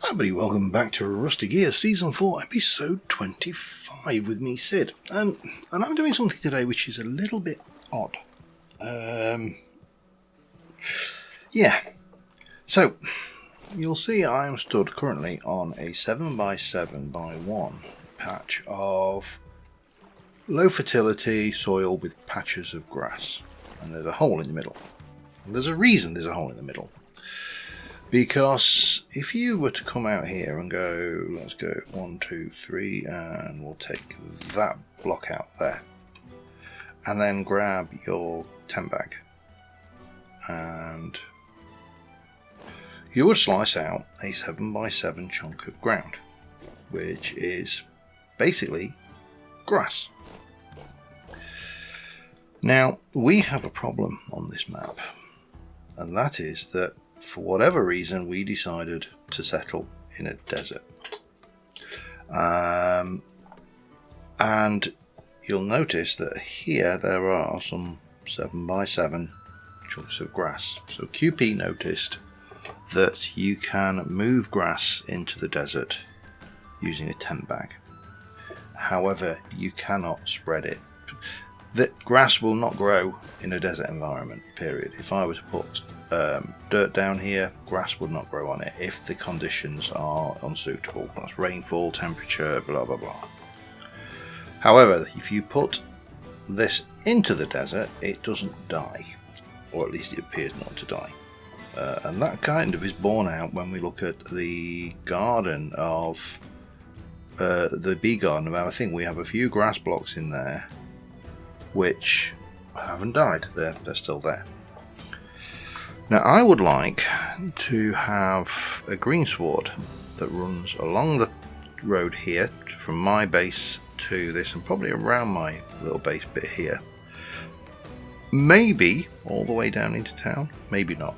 Hi everybody, welcome back to Rusty Gear Season 4, Episode 25 with me, Sid. And I'm doing something today which is a little bit odd. Yeah. So, you'll see I am stood currently on a 7x7x1 patch of low fertility soil with patches of grass. And there's a hole in the middle. And there's a reason there's a hole in the middle. Because if you were to come out here and go, let's go 1, 2, 3, and we'll take that block out there, and then grab your tent bag, and you would slice out a 7x7 chunk of ground, which is basically grass. Now, we have a problem on this map, and that is that for whatever reason, we decided to settle in a desert. And you'll notice that here there are some 7x7 chunks of grass. So QP noticed that you can move grass into the desert using a tent bag. However, you cannot spread it. The grass will not grow in a desert environment, period. If I were to put dirt down here, grass would not grow on it if the conditions are unsuitable. That's rainfall, temperature, blah blah blah. However, if you put this into the desert, it doesn't die, or at least it appears not to die. And that kind of is borne out when we look at the garden of the bee garden. I think we have a few grass blocks in there which haven't died. They're still there. Now I would like to have a greensward that runs along the road here from my base to this, and probably around my little base bit here. Maybe all the way down into town, maybe not,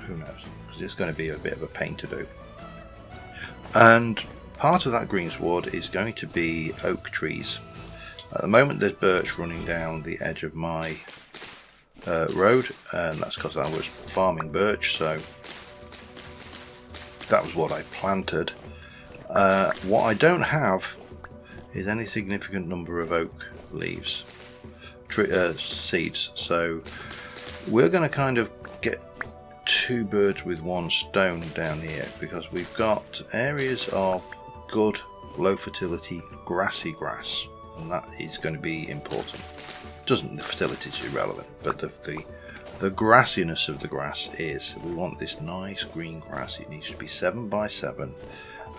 who knows, because it's going to be a bit of a pain to do. And part of that greensward is going to be oak trees. At the moment there's birch running down the edge of my road, and that's because I was farming birch, so that was what I planted. What I don't have is any significant number of oak leaves, seeds, so we're going to kind of get two birds with one stone down here, because we've got areas of good low fertility grassy grass, and that is going to be important. The fertility is irrelevant, but the grassiness of the grass is. We want this nice green grass. It needs to be 7x7,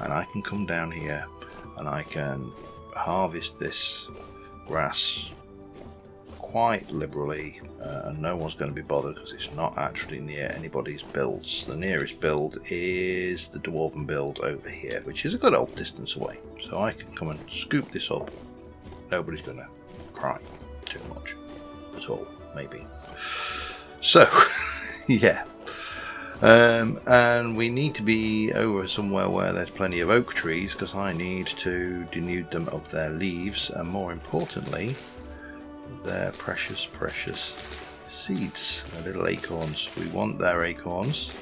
and I can come down here and I can harvest this grass quite liberally, and no one's going to be bothered because it's not actually near anybody's builds. The nearest build is the dwarven build over here, which is a good old distance away, so I can come and scoop this up. Nobody's going to cry too much at all, maybe. So yeah, and we need to be over somewhere where there's plenty of oak trees, because I need to denude them of their leaves, and more importantly their precious seeds, their little acorns. We want their acorns,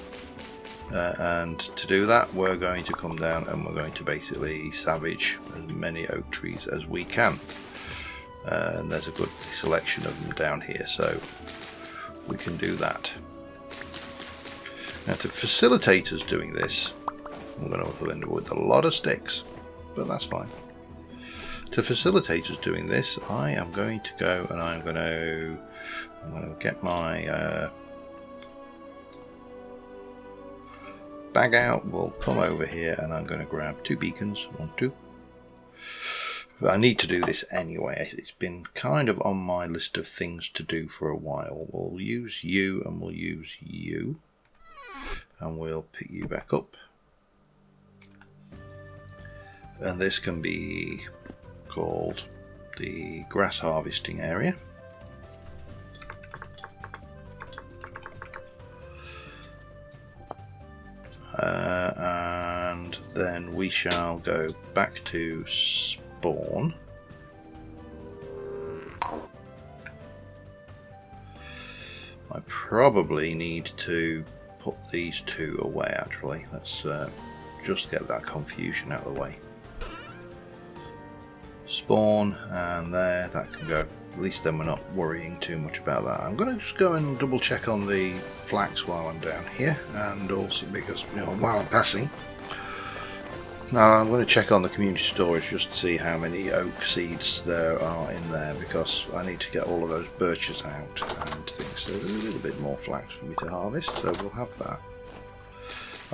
and to do that we're going to come down and we're going to basically savage as many oak trees as we can. And there's a good selection of them down here, so we can do that. Now, to facilitate us doing this, I'm going to end up with a lot of sticks, but that's fine. To facilitate us doing this, I am going to go and I'm going to get my bag out. We'll come over here and I'm going to grab 2 beacons. 1, 2. I need to do this anyway. It's been kind of on my list of things to do for a while. We'll use you and we'll use you, and we'll pick you back up. And this can be called the grass harvesting area. And then we shall go back to spawn. I probably need to put these two away actually. Let's just get that confusion out of the way. Spawn, and there, that can go. At least then we're not worrying too much about that. I'm going to just go and double check on the flax while I'm down here, and also because, while I'm passing. Now I'm going to check on the community storage just to see how many oak seeds there are in there, because I need to get all of those birches out and things. So there's a little bit more flax for me to harvest, so we'll have that.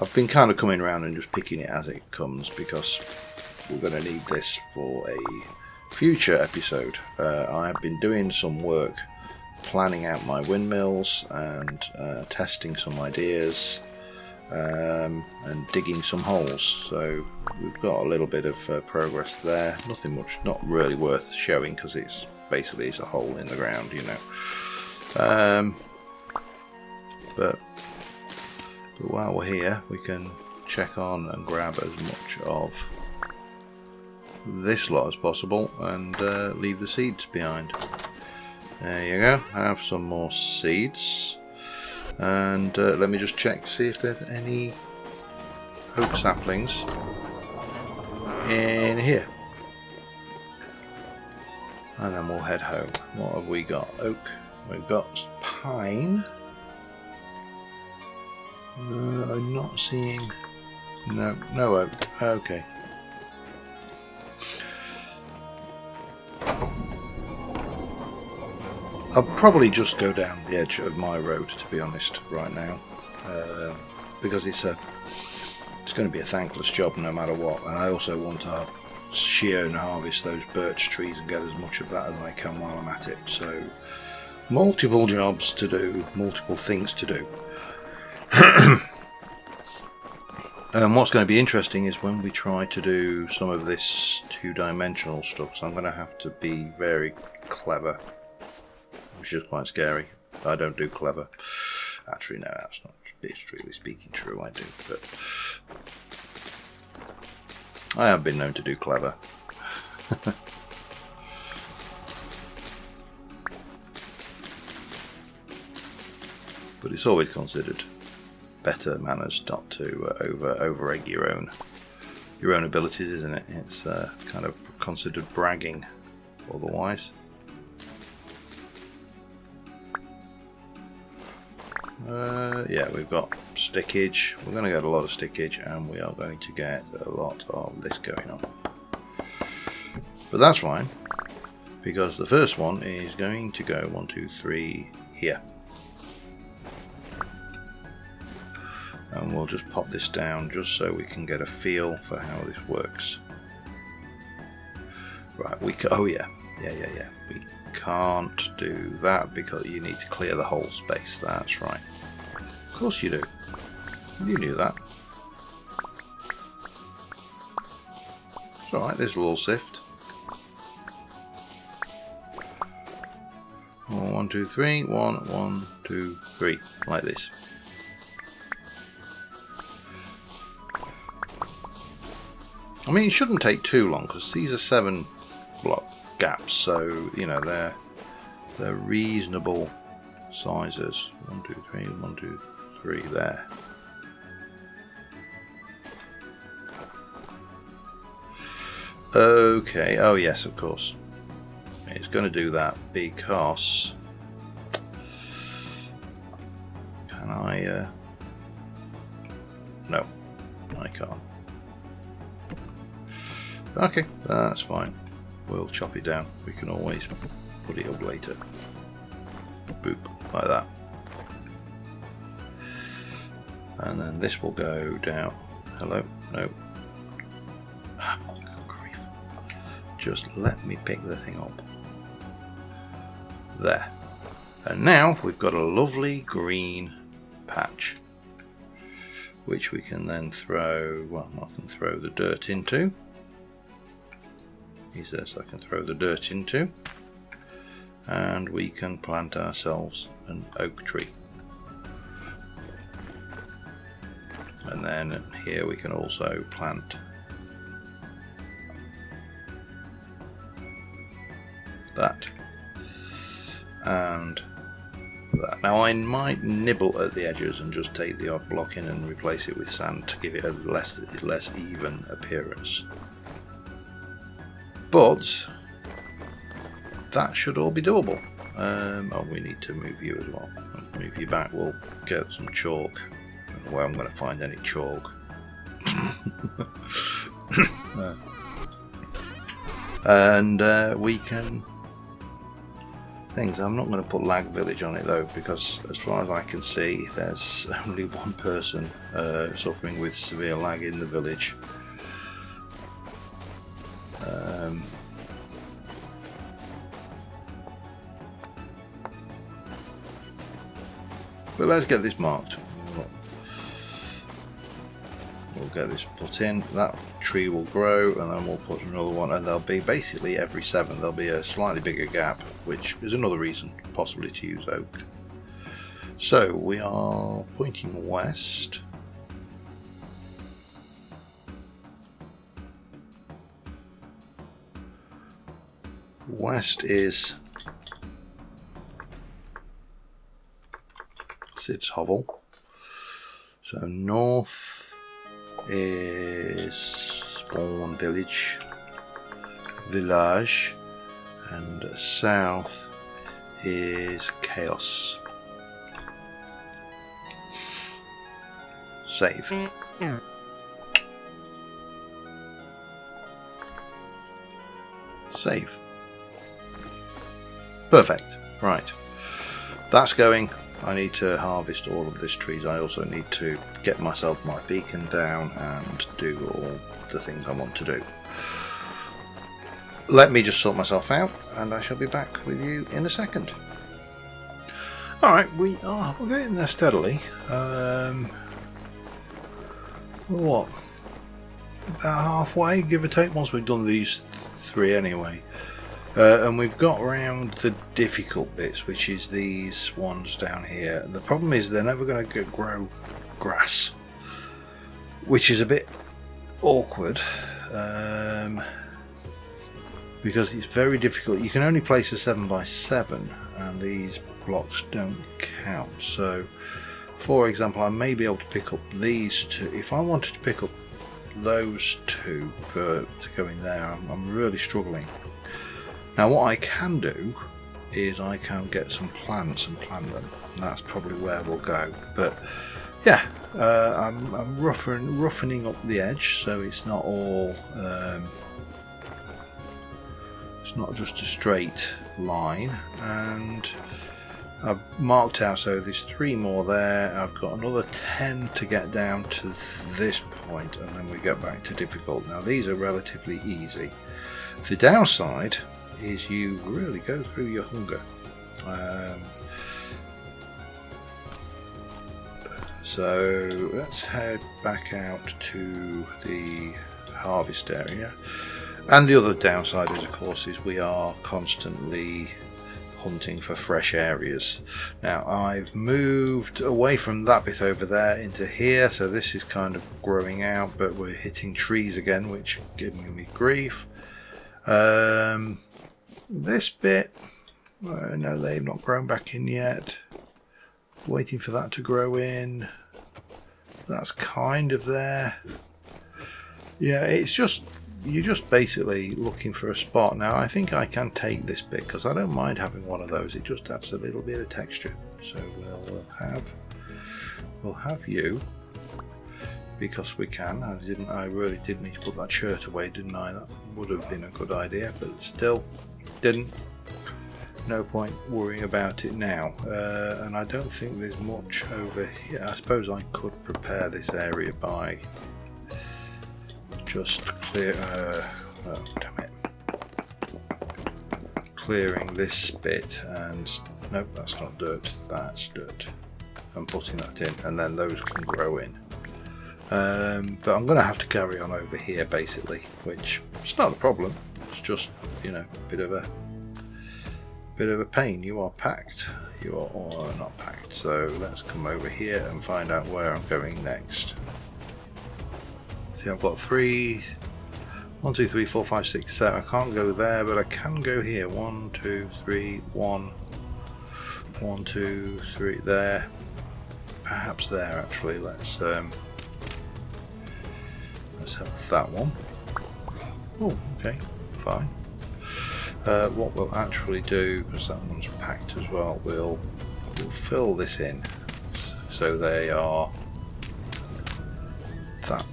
I've been kind of coming around and just picking it as it comes, because we're going to need this for a future episode. I have been doing some work planning out my windmills and testing some ideas. And digging some holes, so we've got a little bit of progress there. Nothing much, not really worth showing, because it's basically a hole in the ground, but while we're here, we can check on and grab as much of this lot as possible and leave the seeds behind. There you go. I have some more seeds. And let me just check to see if there's any oak saplings in here. And then we'll head home. What have we got? Oak. We've got pine. I'm not seeing... No oak. Okay. I'll probably just go down the edge of my road, to be honest, right now, because it's going to be a thankless job no matter what, and I also want to shear and harvest those birch trees and get as much of that as I can while I'm at it. So, multiple jobs to do, multiple things to do. What's going to be interesting is when we try to do some of this two-dimensional stuff, so I'm going to have to be very clever. Which is quite scary. I don't do clever. Actually, no, that's not strictly speaking true. I do, but I have been known to do clever. But it's always considered better manners not to over egg your own abilities, isn't it? It's kind of considered bragging otherwise. Yeah, we've got stickage. We're going to get a lot of stickage, and we are going to get a lot of this going on. But that's fine, because the first one is going to go 1, 2, 3 here. And we'll just pop this down just so we can get a feel for how this works. Right, oh yeah. We can't do that because you need to clear the whole space. That's right. Of course you do. You knew that. It's alright, there's a little sift. 1, 2, 3. 1, 2, 3. Like this. I mean, it shouldn't take too long because these are 7 block gaps, so they're reasonable sizes. 1, 2, 3, 1, 2, 3 there. Okay, oh yes, of course. It's going to do that because can I no, I can't. Okay, that's fine. We'll chop it down. We can always put it up later. Boop, like that. And then this will go down. Hello? No. Oh, good grief. Just let me pick the thing up. There. And now we've got a lovely green patch, which we can then throw, well, I can throw the dirt into. He says I can throw the dirt into, and we can plant ourselves an oak tree. And then here we can also plant that and that. Now I might nibble at the edges and just take the odd block in and replace it with sand to give it a less even appearance. But that should all be doable. Oh, we need to move you as well. I'll move you back. We'll get some chalk. I don't know where I'm going to find any chalk. And we can things. I'm not going to put Lag Village on it though, because as far as I can see, there's only one person suffering with severe lag in the village. But let's get this marked. We'll get this put in. That tree will grow, and then we'll put another one, and there'll be basically every 7 there'll be a slightly bigger gap, which is another reason possibly to use oak. So we are pointing west. West is Sid's Hovel. So north is Spawn Village, and south is Chaos. Save. Save. Perfect. Right. That's going. I need to harvest all of these trees. I also need to get myself my beacon down and do all the things I want to do. Let me just sort myself out and I shall be back with you in a second. Alright, we're getting there steadily. What? About halfway, give or take, once we've done these 3 anyway. And we've got around the difficult bits, which is these ones down here. The problem is they're never going to grow grass, which is a bit awkward, because it's very difficult. You can only place a 7x7 and these blocks don't count. So for example, I may be able to pick up these 2. If I wanted to pick up those 2 to go in there, I'm really struggling. Now what I can do is I can get some plants and plant them, and that's probably where we'll go. But yeah, I'm roughening up the edge so it's not all it's not just a straight line, and I've marked out, so there's 3 more there. I've got another 10 to get down to this point, and then we get back to difficult. Now these are relatively easy. The downside is you really go through your hunger. So let's head back out to the harvest area. And the other downside is, of course, is we are constantly hunting for fresh areas. Now I've moved away from that bit over there into here, so this is kind of growing out, but we're hitting trees again, which are giving me grief. This bit, no, they've not grown back in yet. Waiting for that to grow in. That's kind of there. Yeah, it's just, you're just basically looking for a spot. Now I think I can take this bit because I don't mind having one of those. It just adds a little bit of texture. So we'll have you, because we can. I really did need to put that shirt away, didn't I? That would have been a good idea, but still didn't. No point worrying about it now. And I don't think there's much over here. I suppose I could prepare this area by just clearing this bit, and nope, that's not dirt, that's dirt, and putting that in, and then those can grow in. But I'm going to have to carry on over here basically, which is not a problem. It's just, you know, a bit of a pain. You are packed. You are all not packed. So let's come over here and find out where I'm going next. See, I've got 1, 2, 3, 4, 5, 6, 7. I can't go there, but I can go here. 1, 2, 3, 1. 1, 2, 3 there. Perhaps there actually. Let's have that one. Oh, okay, fine. What we'll actually do, because that one's packed as well, we'll fill this in so they are that.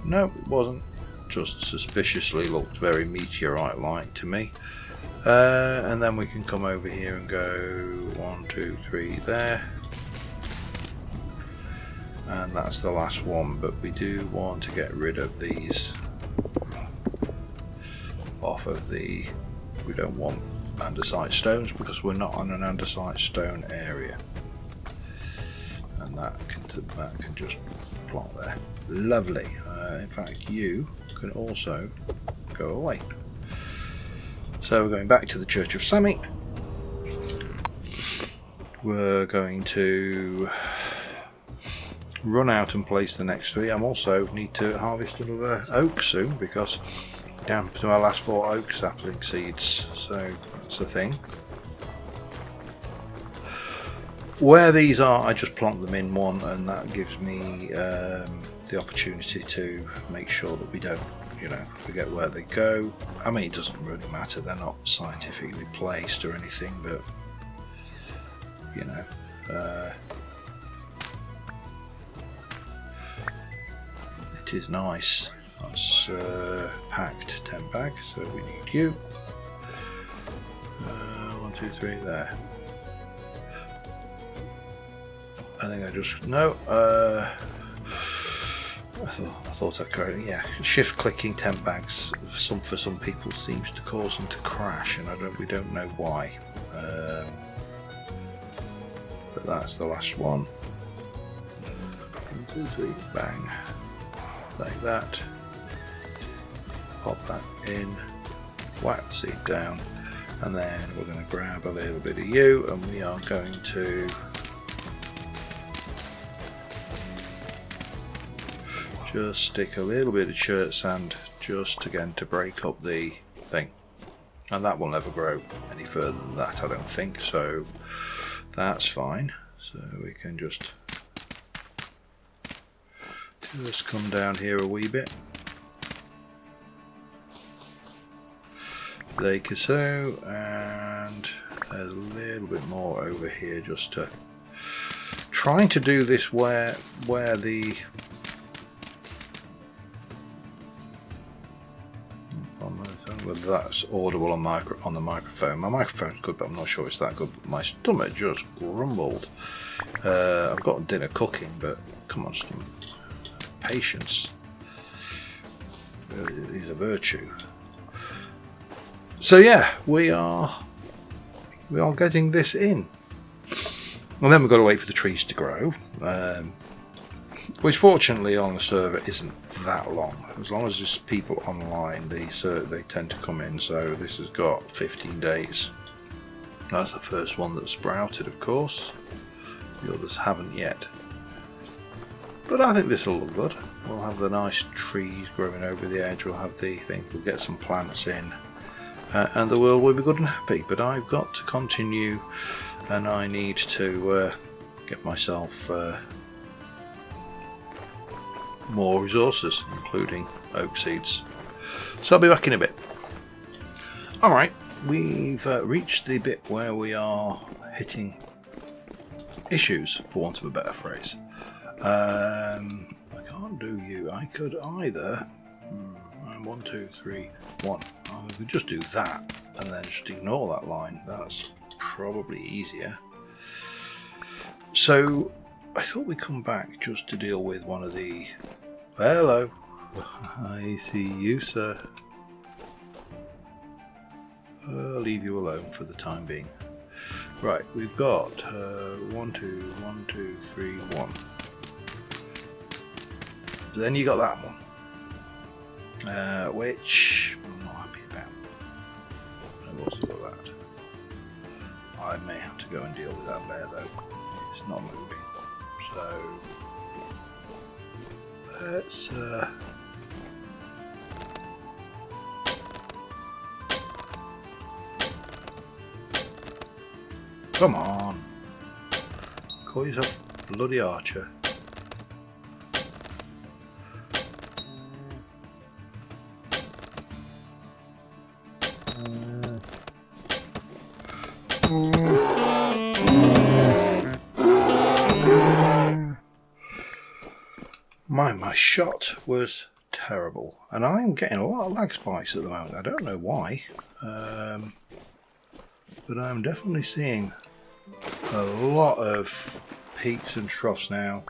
No, it wasn't. Just suspiciously looked very meteorite-like to me. And then we can come over here and go 1, 2, 3 there. And that's the last one, but we do want to get rid of these off of the, we don't want andesite stones because we're not on an andesite stone area, and that can just plot there. Lovely. In fact, you can also go away. So we're going back to the Church of Sammy. We're going to run out and place the next 3. I'm also need to harvest another oak soon because down to my last 4 oak sapling seeds, so that's the thing. Where these are, I just plant them in one, and that gives me the opportunity to make sure that we don't, forget where they go. I mean, it doesn't really matter, they're not scientifically placed or anything, but it is nice. That's packed 10 bags, so we need you. 1, 2, 3 there. I think I just I thought I correctly. Yeah, shift clicking 10 bags for some people seems to cause them to crash, and we don't know why. But that's the last one. 1, 2, 3, bang, like that. Pop that in, whack the seed down, and then we're going to grab a little bit of you, and we are going to just stick a little bit of chert sand just again to break up the thing, and that will never grow any further than that, I don't think, so that's fine. So we can just come down here a wee bit. Like so, and there's a little bit more over here, just to trying to do this where the whether that's audible on the microphone. My microphone's good, but I'm not sure it's that good. My stomach just grumbled. I've got dinner cooking, but come on, stomach, patience is a virtue. So yeah, we are getting this in. Well, then we've got to wait for the trees to grow, which fortunately on the server isn't that long. As long as there's people online, they tend to come in. So this has got 15 days. That's the first one that sprouted, of course. The others haven't yet. But I think this will look good. We'll have the nice trees growing over the edge. We'll have the thing. We'll get some plants in. And the world will be good and happy, but I've got to continue, and I need to get myself more resources, including oak seeds. So I'll be back in a bit. Alright, we've reached the bit where we are hitting issues, for want of a better phrase. I can't do you. I could either 1, 2, 3, 1. I could just do that and then just ignore that line. That's probably easier. So I thought we'd come back just to deal with one of the... Hello. I see you, sir. I'll leave you alone for the time being. Right, we've got 1, 2, 3, 1. Then you got that one. Which I'm not happy about. I've also got that. I may have to go and deal with that bear though. It's not moving. So let's Come on. Call yourself bloody archer. My shot was terrible, and I'm getting a lot of lag spikes at the moment. I don't know why, but I'm definitely seeing a lot of peaks and troughs now.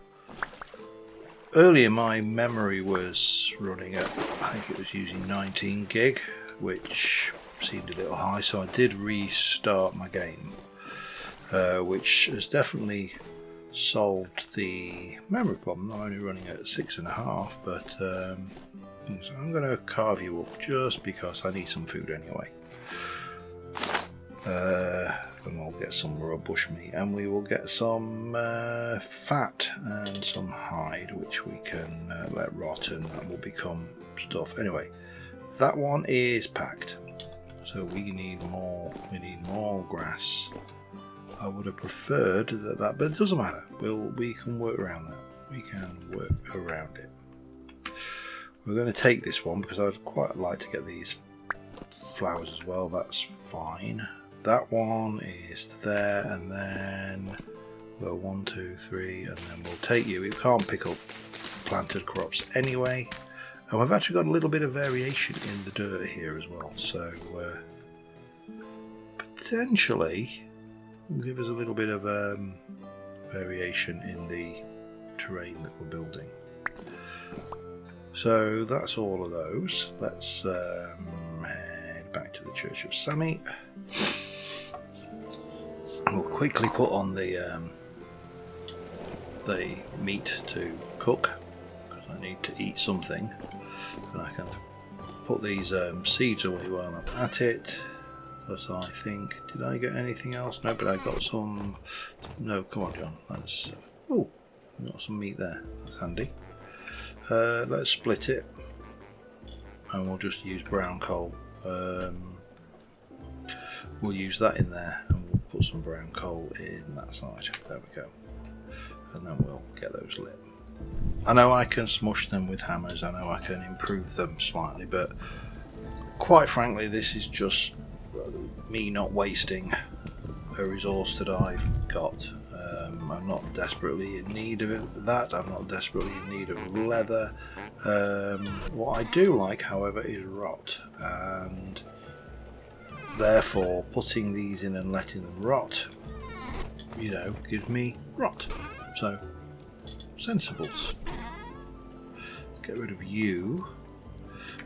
Earlier my memory was running at, I think it was using 19 gig, which seemed a little high, so I did restart my game, which has definitely solved the memory problem. I'm only running at 6.5, but so I'm going to carve you up just because I need some food anyway. And we'll get some raw bush meat, and we will get some fat and some hide, which we can let rot, and that will become stuff. Anyway, that one is packed, so we need more. We need more grass. I would have preferred that, but it doesn't matter. We can work around that. We can work around it. We're going to take this one because I'd quite like to get these flowers as well. That's fine. That one is there, and then we'll 1, 2, 3, and then we'll take you. We can't pick up planted crops anyway, and we've actually got a little bit of variation in the dirt here as well, so potentially will give us a little bit of variation in the terrain that we're building. So that's all of those. Let's head back to the Church of Sammy. We'll quickly put on the meat to cook because I need to eat something, and I can put these seeds away while I'm at it. As I think, did I get anything else? No, but I got some. No, come on, John. Let's. Oh, we got some meat there. That's handy. Let's split it, and we'll just use brown coal. We'll use that in there, and we'll put some brown coal in that side. There we go. And then we'll get those lit. I know I can smush them with hammers. I know I can improve them slightly, but quite frankly, this is just me not wasting a resource that I've got. I'm not desperately in need of that. I'm not desperately in need of leather. What I do like, however, is rot, and therefore putting these in and letting them rot, gives me rot. So, sensibles. Get rid of you.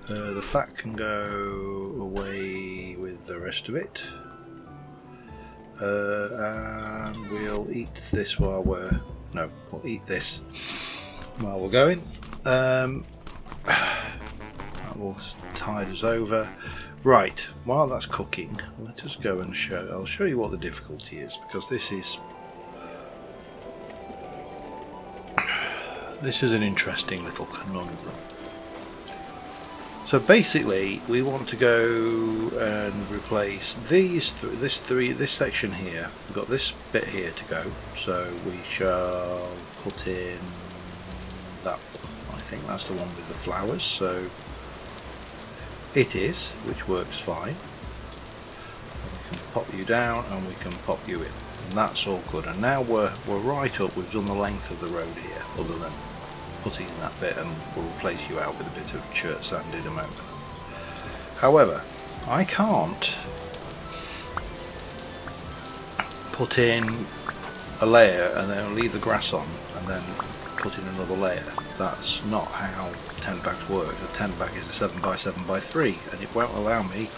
The fat can go away with the rest of it, and we'll eat this while we'll eat this while we're going. That will tide us over. Right, while that's cooking, let us go and I'll show you what the difficulty is, because this is an interesting little conundrum. So basically, we want to go and replace this section here. We've got this bit here to go, so we shall put in that one. I think that's the one with the flowers, so it is, which works fine. And we can pop you down, and we can pop you in, and that's all good. And now we're right up. We've done the length of the road here, other than putting in that bit, and we'll replace you out with a bit of church sand in a moment. However, I can't put in a layer and then leave the grass on and then put in another layer. That's not how tent bags work. A tent bag is a 7x7x3, and it won't allow me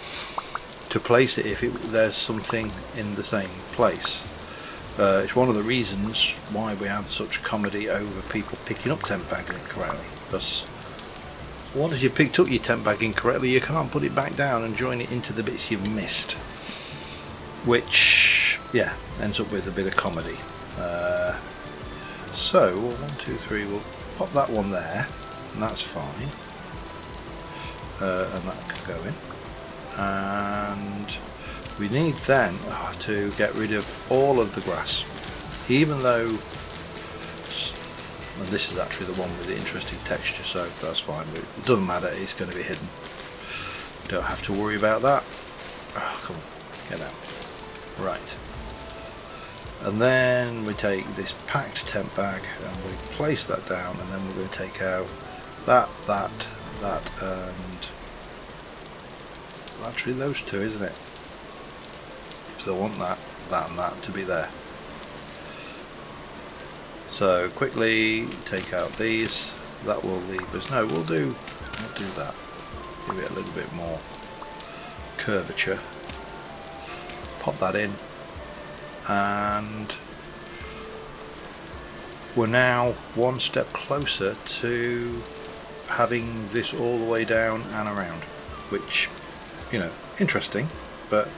to place it if there's something in the same place. It's one of the reasons why we have such comedy over people picking up tent bags incorrectly, because once you've picked up your tent bag incorrectly, you can't put it back down and join it into the bits you've missed, which ends up with a bit of comedy. So 1, 2, 3, we'll pop that one there, and that's fine, and that can go in, and We need then to get rid of all of the grass, even though, and this is actually the one with the interesting texture, so that's fine, but it doesn't matter, it's going to be hidden. Don't have to worry about that. Oh, come on, get out. Right. And then we take this packed tent bag and we place that down, and then we're going to take out that, and actually those two, isn't it? So I want that, and that to be there. So quickly take out these. That will leave us. No, we'll do that. Give it a little bit more curvature. Pop that in, and we're now one step closer to having this all the way down and around, which, you know, interesting. But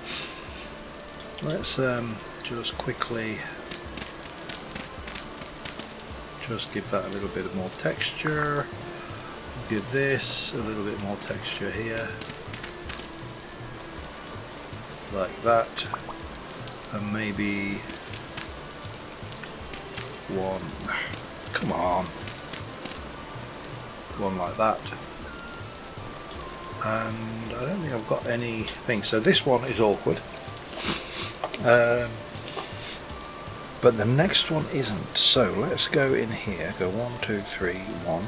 let's just quickly just give that a little bit more texture. Give this a little bit more texture here, like that, and maybe one, come on, one like that. And I don't think I've got anything, so this one is awkward, but the next one isn't. So let's go in here, go 1 2 3 1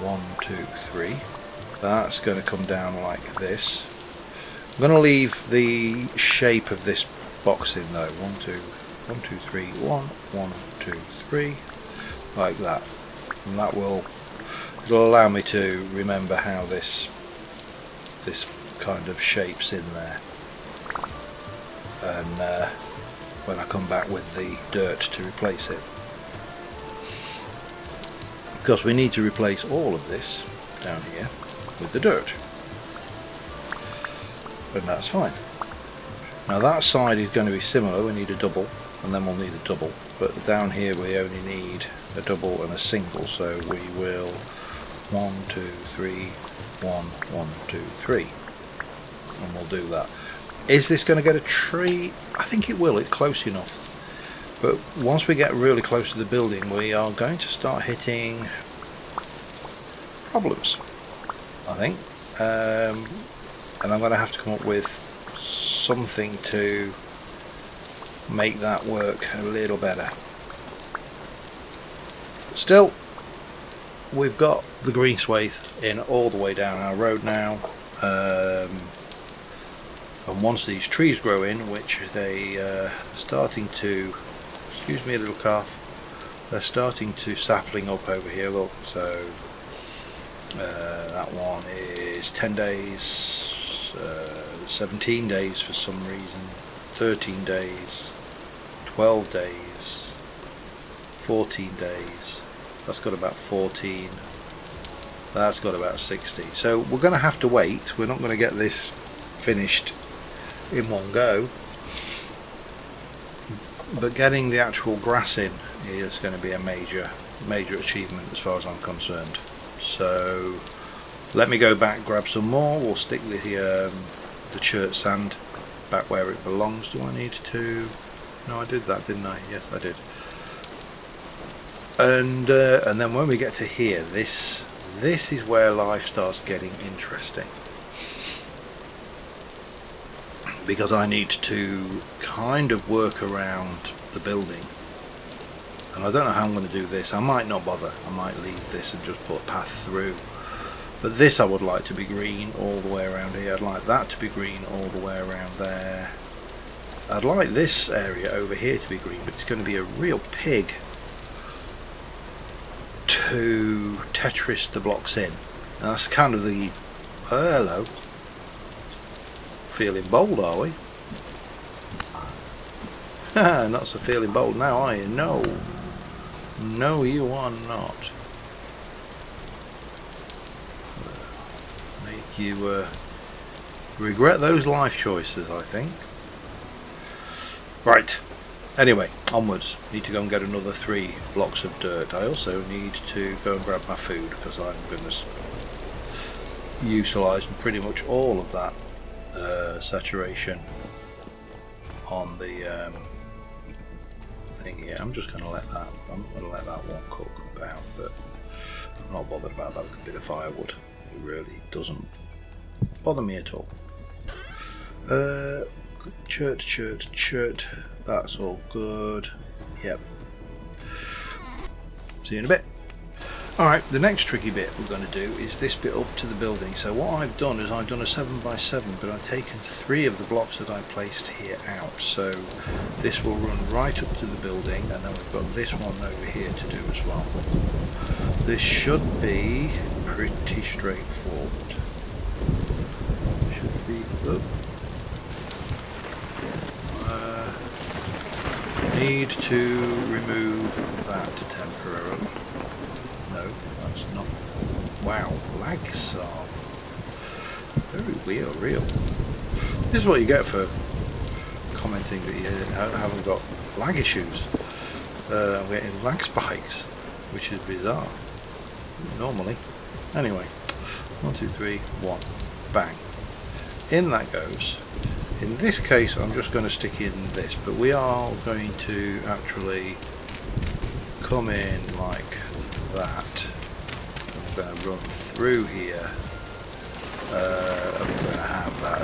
1 2 3. That's going to come down like this. I'm going to leave the shape of this box in though. 1 2 1 2 3 1 1 2 3, like that, and that will, it'll allow me to remember how this kind of shapes in there, and when I come back with the dirt to replace it, because we need to replace all of this down here with the dirt, and that's fine. Now that side is going to be similar, we need a double, and then we'll need a double, but down here we only need a double and a single, so we will 1 2 3 1 1 2 3, and we'll do that. Is this going to get a tree? I think it will, it's close enough. But once we get really close to the building, we are going to start hitting problems, I think. And I'm going to have to come up with something to make that work a little better. Still, we've got the green swathe in all the way down our road now. And once these trees grow in, which they are starting to, excuse me a little cough, they're starting to sapling up over here, look, so that one is 10 days, 17 days for some reason, 13 days, 12 days, 14 days, that's got about 14, that's got about 60, so we're going to have to wait, we're not going to get this finished in one go, but getting the actual grass in is going to be a major achievement as far as I'm concerned. So let me go back, grab some more. We'll stick the church sand back where it belongs. Do I need to? No, I did that, didn't I? Yes, I did. And then when we get to here, this is where life starts getting interesting, because I need to kind of work around the building, and I don't know how I'm going to do this. I might not bother, I might leave this and just put a path through, but this I would like to be green all the way around here. I'd like that to be green all the way around there. I'd like this area over here to be green, but it's going to be a real pig to Tetris the blocks in. And that's kind of the, hello, feeling bold, are we? Not so feeling bold now, are you? No, you are not. Make you regret those life choices, I think. Right, anyway, onwards. Need to go and get another 3 blocks of dirt. I also need to go and grab my food, because I'm going to utilise pretty much all of that saturation on the thing here. I'm just going to let that. I'm not going to let that one cook about, but I'm not bothered about that little bit of firewood. It really doesn't bother me at all. Church. That's all good. Yep. See you in a bit. Alright, the next tricky bit we're going to do is this bit up to the building. So what I've done is I've done a 7x7, but I've taken 3 of the blocks that I placed here out. So this will run right up to the building, and then we've got this one over here to do as well. This should be pretty straightforward. Should be need to remove that temporarily. No, that's not. Wow, lags are very real. This is what you get for commenting that you haven't got lag issues. I'm getting lag spikes, which is bizarre. Normally. Anyway, 1, 2, 3, 1. Bang. In that goes. In this case, I'm just going to stick in this, but we are going to actually come in like that. I'm going to run through here. I'm going to have that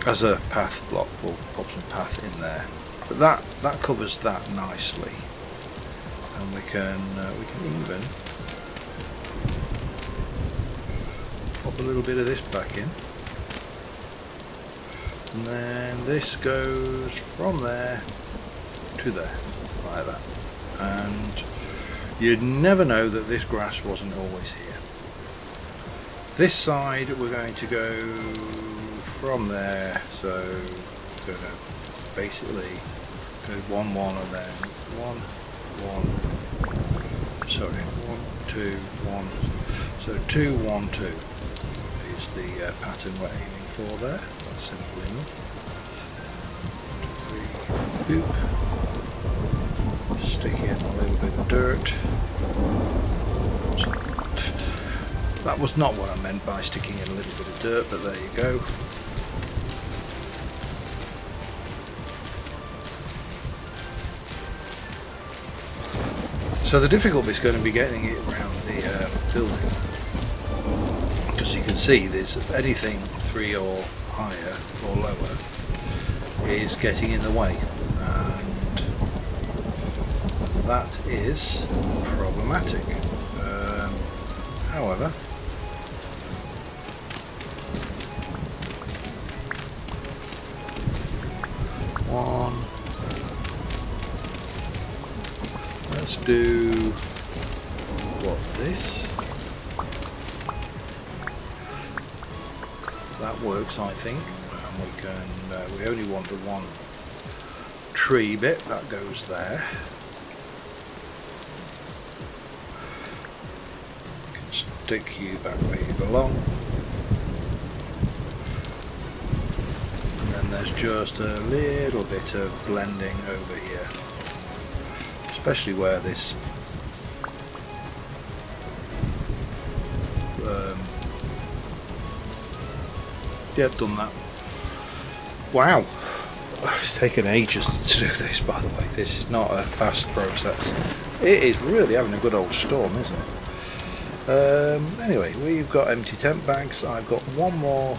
as a path block. We'll pop some path in there, but that covers that nicely, and we can even pop a little bit of this back in. And then this goes from there to there, like that. And you'd never know that this grass wasn't always here. This side we're going to go from there, so we're going to basically go 1, 1 and then 1, 1, sorry, 1, 2, 1, so 2, 1, 2 is the pattern we're aiming for there. Simple enough. 1, 2, 3, boop. Stick in a little bit of dirt. That was not what I meant by sticking in a little bit of dirt, but there you go. So the difficult bit is going to be getting it around the building, because you can see there's anything 3 or higher or lower is getting in the way, and that is problematic. However, let's do this. That works, I think. We only want the one tree bit that goes there. You can stick you back where you belong, and then there's just a little bit of blending over here, especially where this yeah, I've done that. Wow, it's taken ages to do this, by the way. This is not a fast process. It is really having a good old storm, isn't it? Anyway, we've got empty tent bags. I've got one more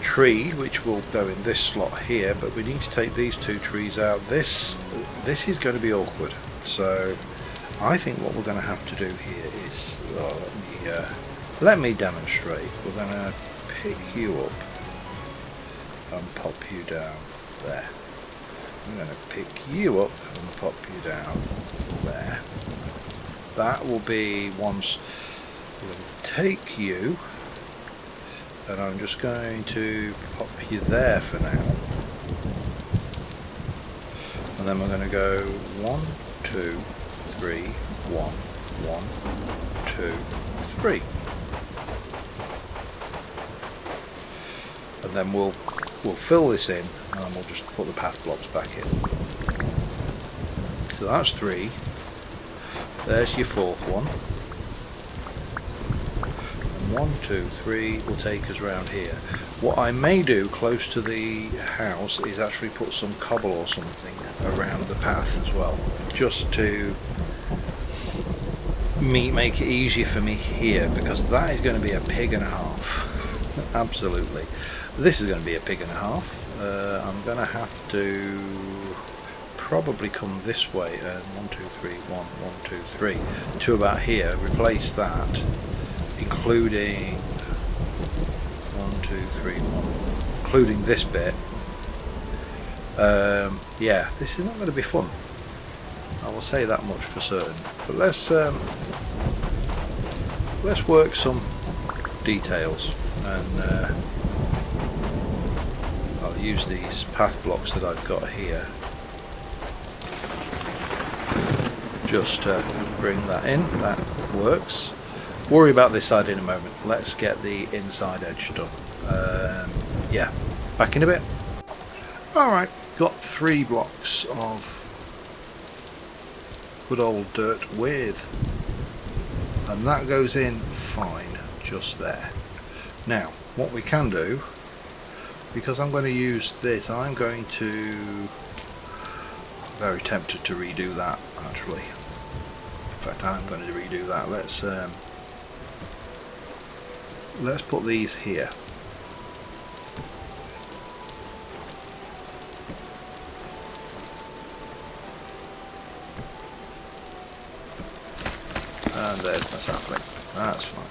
tree which will go in this slot here, but we need to take these 2 trees out. This is going to be awkward, so I think what we're going to have to do here is let me demonstrate. We're going to pick you up and pop you down there. I'm going to pick you up and pop you down there. That will be once. We're going to take you, and I'm just going to pop you there for now, and then we're going to go 1, 2, 3, 1, 1, 2, 3. And then we'll fill this in, and we'll just put the path blocks back in. So that's 3. There's your 4th one. 1, 2, 3 will take us around here. What I may do close to the house is actually put some cobble or something around the path as well, just to make it easier for me here, because that is going to be a pig and a half. Absolutely. This is going to be a pig and a half. I'm going to have to probably come this way, 1, 2, 3, 1, 1, 2, 3 to about here, replace that, including 1, 2, 3, 1, including this bit. Yeah, this is not going to be fun, I will say that much for certain, but let's work some details, and I'll use these path blocks that I've got here just to bring that in. That works. Worry about this side in a moment. Let's get the inside edge done. Yeah, back in a bit. Alright, got 3 blocks of good old dirt width, and that goes in fine just there. Now what we can do, because I'm going to use this, I'm going to, very tempted to redo that actually. In fact, I'm going to redo that. Let's put these here. And there's my sapling. That's fine.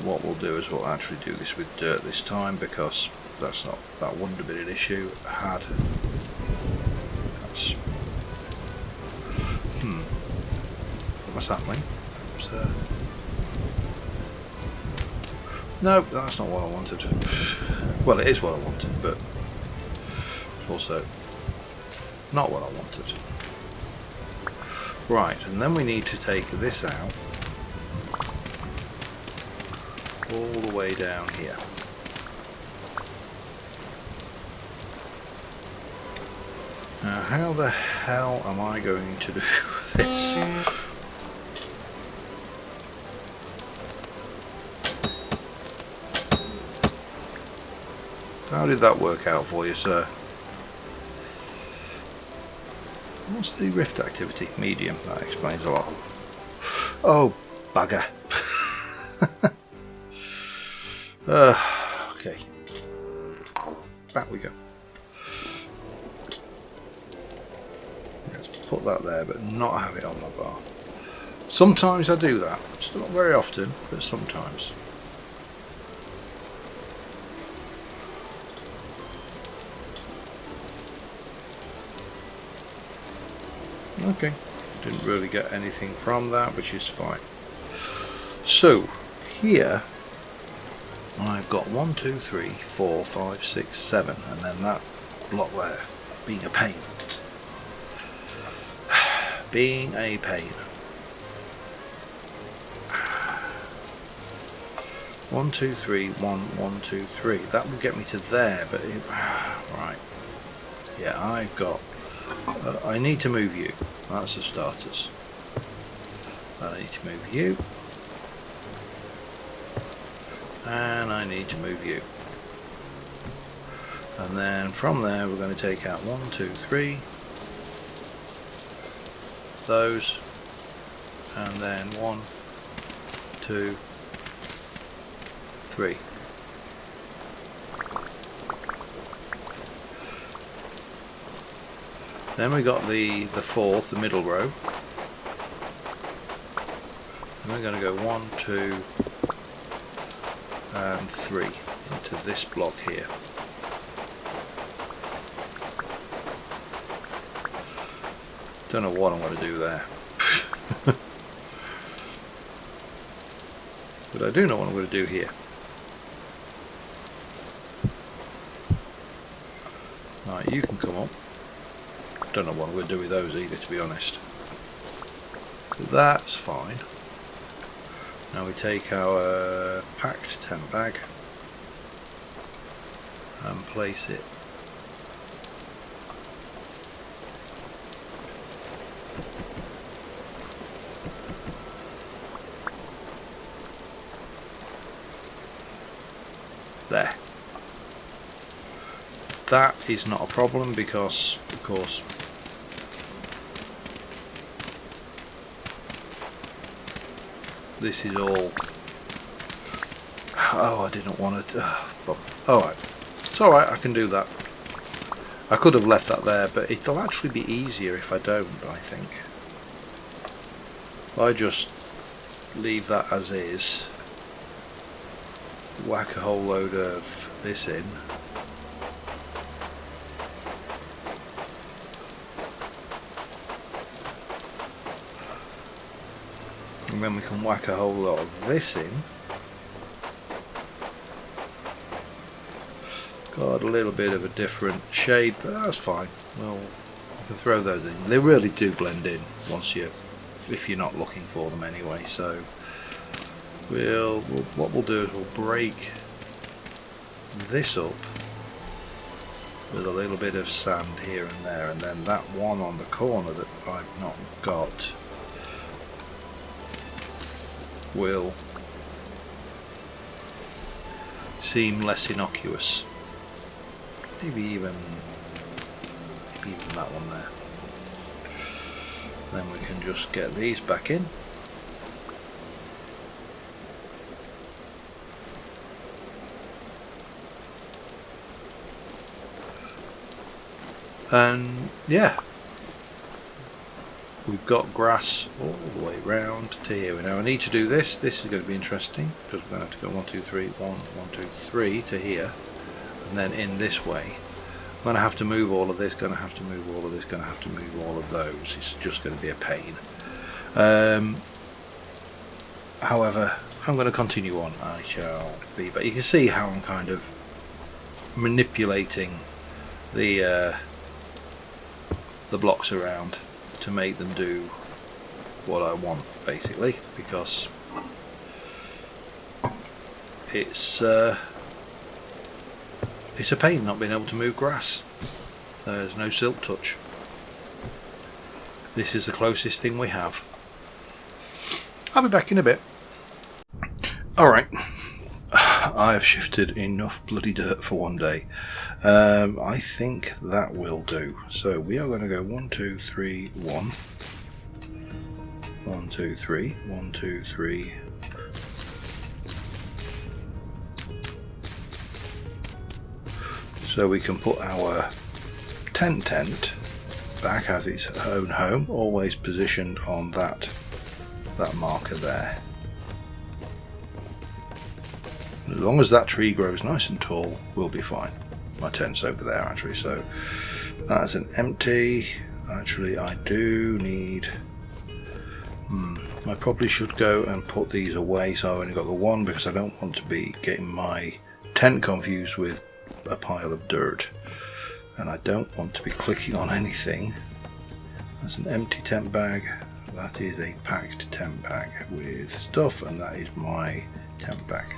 What we'll do is we'll actually do this with dirt this time, because that wouldn't have been an issue had that's my sapling. No, that's not what I wanted. Well, it is what I wanted, but it's also not what I wanted. Right, and then we need to take this out all the way down here. Now, how the hell am I going to do this? How did that work out for you, sir? What's the rift activity? Medium. That explains a lot. Oh, bugger. Okay. Back we go. Let's put that there, but not have it on my bar. Sometimes I do that. It's not very often, but sometimes. Okay, didn't really get anything from that, which is fine. So here I've got 1, 2, 3, 4, 5, 6, 7, and then that block there being a pain. Being a pain. 1, 2, 3, 1, 1, 2, 3. That will get me to there, but right. Yeah, I've got. I need to move you. That's the starters. I need to move you. And I need to move you. And then from there we're going to take out 1, 2, 3. Those. And then 1, 2, 3. Then we got the fourth, the middle row. And we're going to go 1, 2, and 3 into this block here. Don't know what I'm going to do there. But I do know what I'm going to do here. Right, you can come up. Don't know what I'm going to do with those either, to be honest. But that's fine. Now we take our packed tent bag and place it There. That is not a problem because, of course, this is all... Oh, I didn't want to... Alright. It's alright, I can do that. I could have left that there, but it'll actually be easier if I don't, I think. I just leave that as is. Whack a whole load of this in. And then we can whack a whole lot of this in. Got a little bit of a different shade, but that's fine. Well, I can throw those in. They really do blend in once if you're not looking for them anyway. So what we'll do is we'll break this up with a little bit of sand here and there, and then that one on the corner that I've not got will seem less innocuous. Maybe even that one there. Then we can just get these back in. And yeah, we've got grass all the way round to here. Now I need to do this. This is going to be interesting because we're going to have to go 1, 2, 3, 1, 2, 3 to here, and then in this way. I'm going to have to move all of this, going to have to move all of this, going to have to move all of those. It's just going to be a pain. However, I'm going to continue on. I shall be, but you can see how I'm kind of manipulating the blocks around to make them do what I want, basically, because it's a pain not being able to move grass. There's no silk touch. This is the closest thing we have. I'll be back in a bit. Alright, I've shifted enough bloody dirt for one day. I think that will do. So we are going to go 1, 2, 3, 1. 1, 2, 3, 1, 2, 3. So we can put our tent back as its own home, always positioned on that marker there. As long as that tree grows nice and tall, we'll be fine. My tent's over there actually, so that's an empty. Actually, I do need... I probably should go and put these away, so I've only got the one because I don't want to be getting my tent confused with a pile of dirt, and I don't want to be clicking on anything. That's an empty tent bag. That is a packed tent bag with stuff, and that is my tent bag.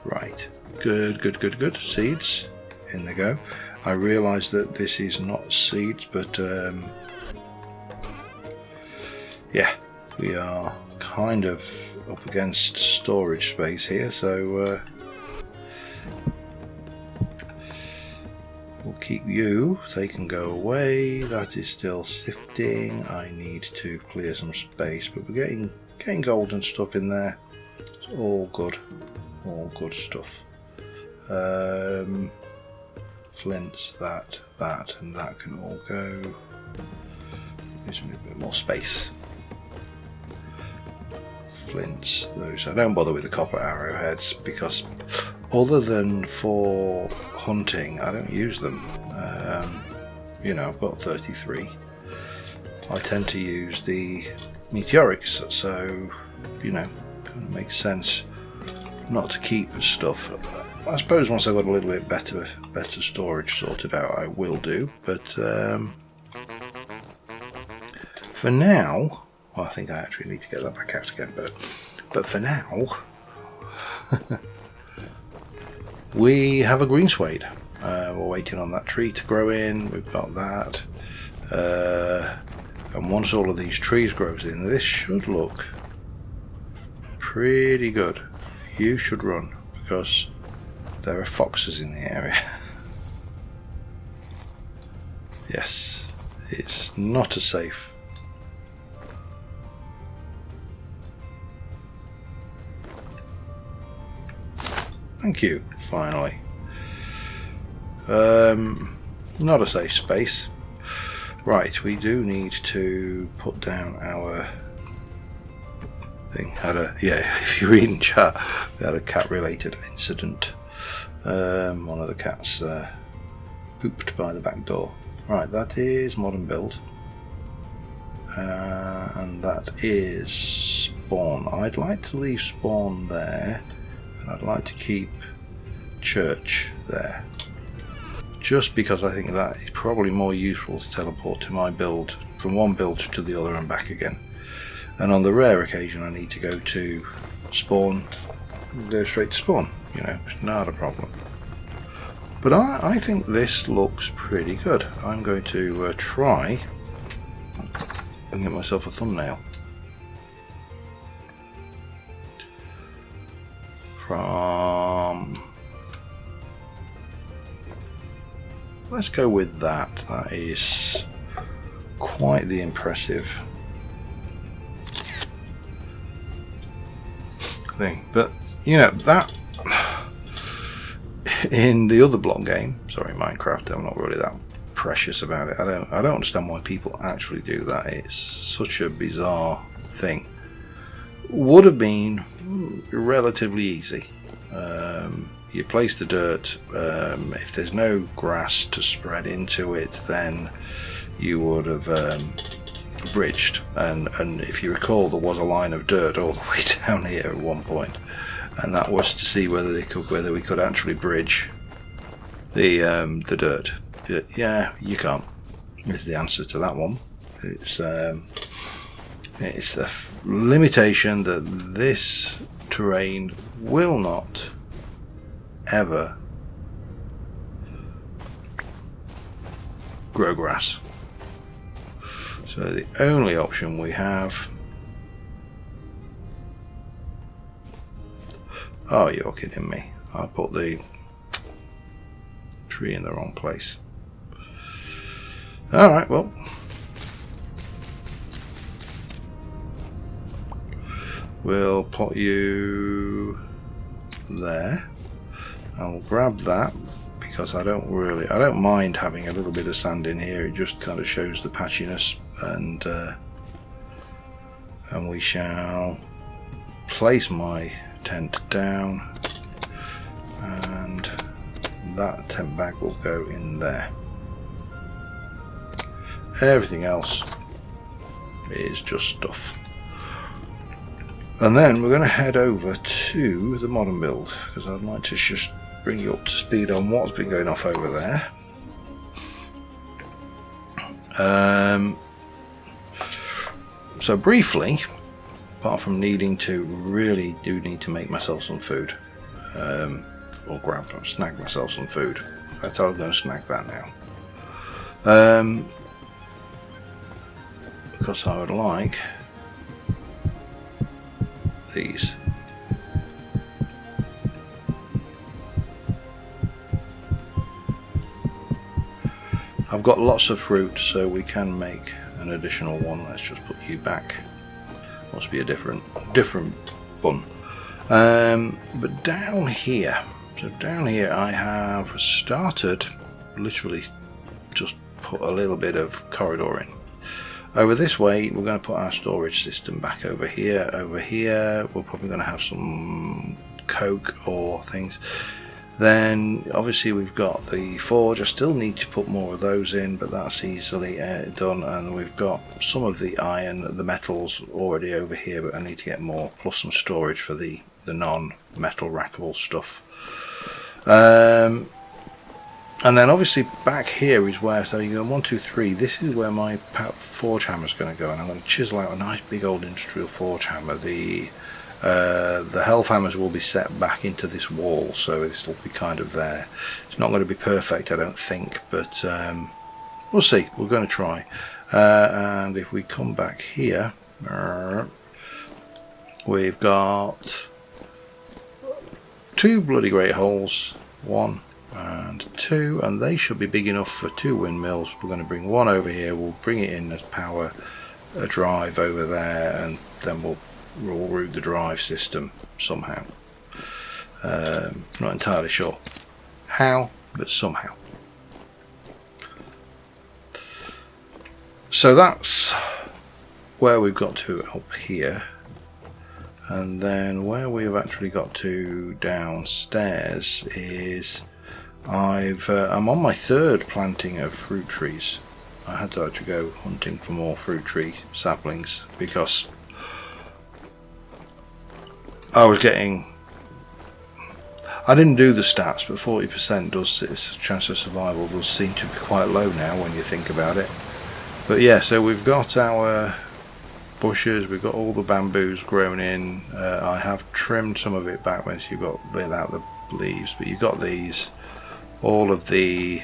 Right, good. Seeds, in they go. I realise that this is not seeds, but yeah, we are kind of up against storage space here, so we'll keep you. They can go away. That is still sifting. I need to clear some space, but we're getting golden stuff in there. It's all good stuff. Flints, that, and that can all go. Gives me a bit more space. Flints, those. I don't bother with the copper arrowheads because other than for hunting, I don't use them. You know, I've got 33. I tend to use the meteorics, so you know, kind of makes sense not to keep stuff. I suppose once I've got a little bit better storage sorted out, I will do. But for now, well, I think I actually need to get that back out again. But for now, we have a greensward. We're waiting on that tree to grow in. We've got that, and once all of these trees grows in, this should look pretty good. You should run because there are foxes in the area. Yes, it's not as safe. Thank you, finally. Not a safe space. Right, we do need to put down our thing. If you read in chat, we had a cat-related incident. One of the cats pooped by the back door. Right, that is modern build. And that is spawn. I'd like to leave spawn there, and I'd like to keep church there. Just because I think that is probably more useful to teleport to my build, from one build to the other and back again. And on the rare occasion I need to go to spawn, go straight to spawn. You know, it's not a problem. But I think this looks pretty good. I'm going to try and get myself a thumbnail from... Let's go with that. That is quite the impressive thing. But, you know, that... In the other block game, sorry, Minecraft, I'm not really that precious about it. I don't understand why people actually do that. It's such a bizarre thing. Would have been relatively easy. You place the dirt. If there's no grass to spread into it, then you would have bridged. And if you recall, there was a line of dirt all the way down here at one point. And that was to see whether we could actually bridge the dirt. Yeah, you can't. Is the answer to that one. It's a limitation that this terrain will not ever grow grass. So the only option we have... Oh, you're kidding me. I put the tree in the wrong place. Alright, well. We'll plot you there. I'll grab that because I don't mind having a little bit of sand in here. It just kind of shows the patchiness, and we shall place my tent down, and that tent bag will go in there. Everything else is just stuff. And then we're going to head over to the modern build because I'd like to just bring you up to speed on what's been going off over there. So briefly, apart from needing to need to make myself some food, or snag myself some food. I'm going to snag that now. Because I would like these. I've got lots of fruit, so we can make an additional one. Let's just put you back. Must be a different bun. But down here, I have started, literally just put a little bit of corridor in. Over this way, we're going to put our storage system back over here. Over here, we're probably going to have some coke or things. Then, obviously, we've got the forge. I still need to put more of those in, but that's easily done. And we've got some of the iron, the metals already over here, but I need to get more, plus some storage for the non-metal rackable stuff. And then obviously back here is where, so you go 1, 2, 3, this is where my forge hammer is going to go, and I'm going to chisel out a nice big old industrial forge hammer. The health hammers will be set back into this wall, so this will be kind of there. It's not going to be perfect, I don't think, but we'll see. We're going to try. And if we come back here, we've got 2 bloody great holes 1 and 2, and they should be big enough for 2 windmills. We're going to bring one over here, we'll bring it in as power a drive over there, and then we'll route the drive system somehow. Not entirely sure how, but somehow. So that's where we've got to up here, and then where we've actually got to downstairs is I'm on my 3rd planting of fruit trees. I had to actually go hunting for more fruit tree saplings because I didn't do the stats, but 40% does, its chance of survival does seem to be quite low now when you think about it. But yeah, so we've got our bushes, we've got all the bamboos grown in. I have trimmed some of it back once you've got without the leaves, but you've got these, all of the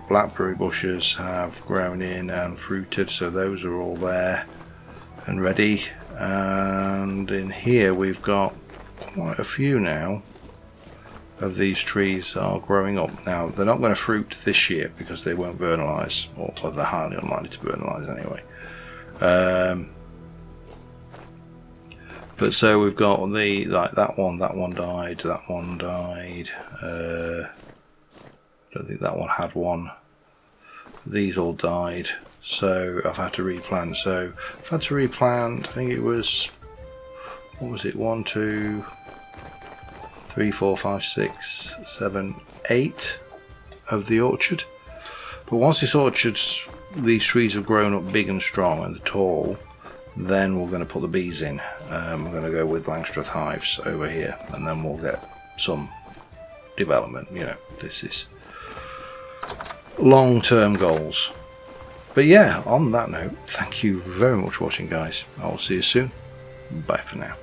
blackberry bushes have grown in and fruited, so those are all there and ready. And in here we've got quite a few now of these trees are growing up. Now they're not going to fruit this year because they won't vernalise, or they're highly unlikely to vernalise anyway. But so we've got that one died, that one died. I don't think that one had one. These all died, so I've had to replant. So I've had to replant, I think it was, what was it, 1, 2, 3, 4, 5, 6, 7, 8 of the orchard. But once these trees have grown up big and strong and tall, then we're going to put the bees in. We're going to go with Langstroth hives over here, and then we'll get some development. You know, this is long-term goals. But yeah, on that note, thank you very much for watching, guys. I will see you soon. Bye for now.